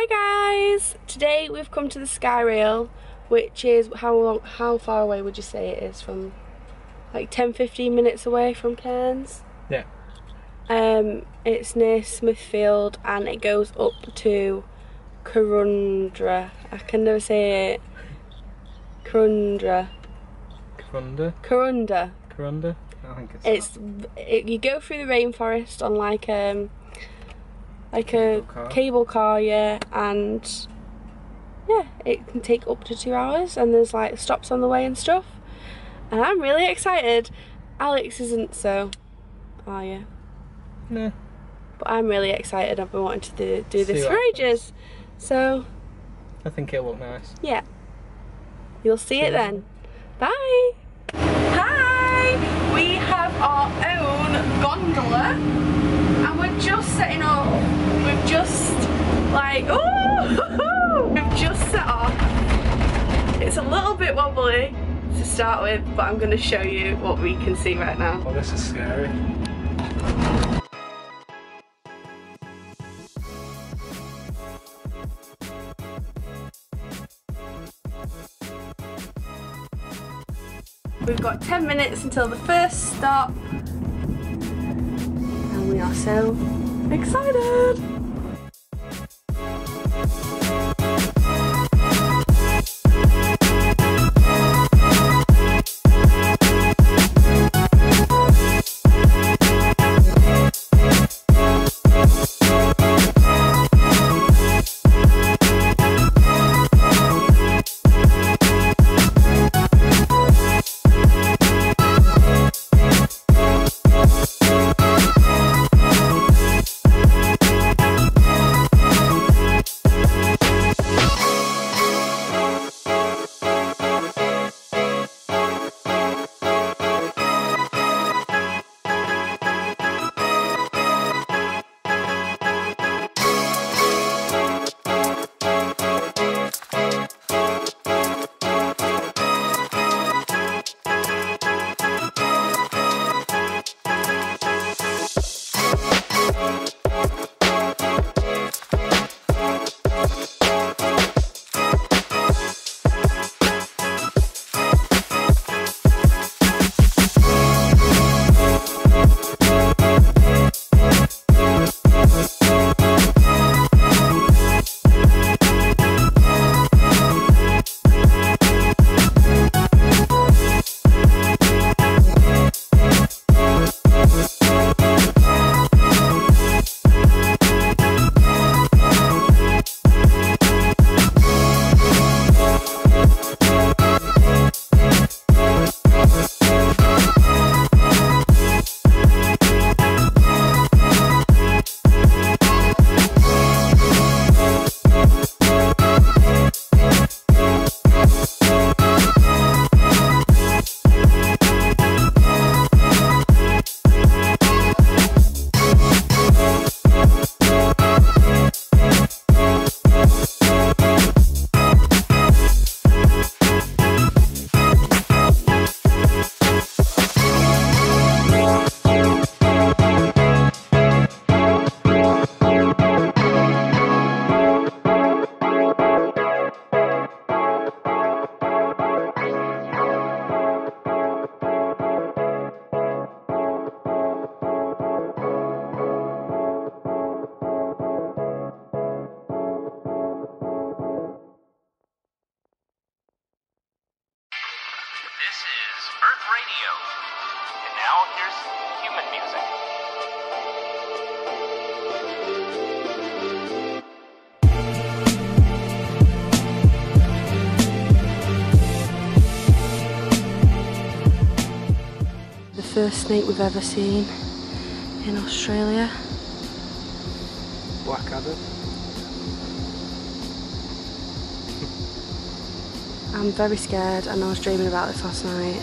Hi guys! Today we've come to the Skyrail, which is how far away would you say it is from? Like 10-15 minutes away from Cairns. Yeah. It's near Smithfield and it goes up to Kuranda. I can never say it. Kuranda. Kuranda? I think it's you go through the rainforest on like a cable car, yeah, and yeah, it can take up to 2 hours and there's like stops on the way and stuff. And I'm really excited. Alex isn't, so are you? No. But I'm really excited. I've been wanting to do this for ages. So I think it'll look nice. Yeah. You'll see it then. Bye! Hi! We have our own gondola and we're just setting up. We've just like, ooh! We've just set off. It's a little bit wobbly to start with, but I'm going to show you what we can see right now. Oh, this is scary. We've got 10 minutes until the first stop and we are so excited! This is Earth Radio, and now here's human music. The first snake we've ever seen in Australia. Blackadder. I'm very scared and I was dreaming about this last night.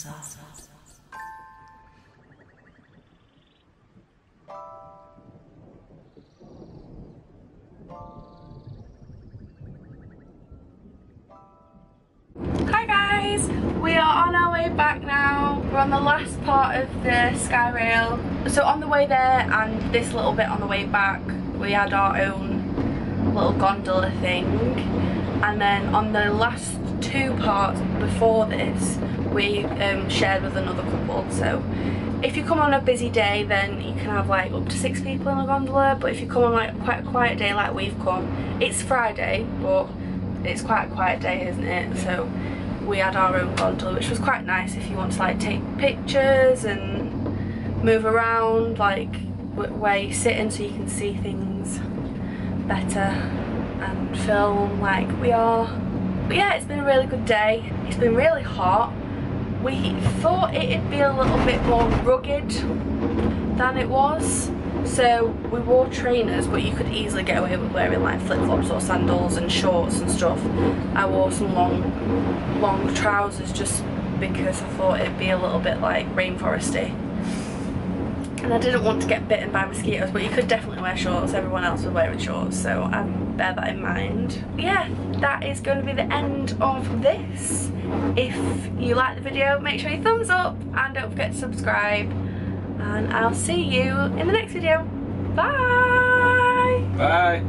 Hi guys, we are on our way back now. We're on the last part of the Skyrail. So on the way there and this little bit on the way back, we had our own little gondola thing. And then on the last two parts before this, we shared with another couple. So if you come on a busy day, then you can have like up to 6 people in a gondola. But if you come on like quite a quiet day like we've come, it's Friday, but it's quite a quiet day, isn't it? So we had our own gondola, which was quite nice if you want to like take pictures and move around, like where you sit in so you can see things better and film like we are. But yeah, it's been a really good day. It's been really hot. We thought it'd be a little bit more rugged than it was. So we wore trainers, but you could easily get away with wearing like flip-flops or sandals and shorts and stuff. I wore some long trousers just because I thought it'd be a little bit like rainforesty. And I didn't want to get bitten by mosquitoes, but you could definitely wear shorts. Everyone else was wearing shorts, so I bear that in mind. Yeah, that is going to be the end of this. If you like the video, make sure you thumbs up and don't forget to subscribe. And I'll see you in the next video. Bye! Bye!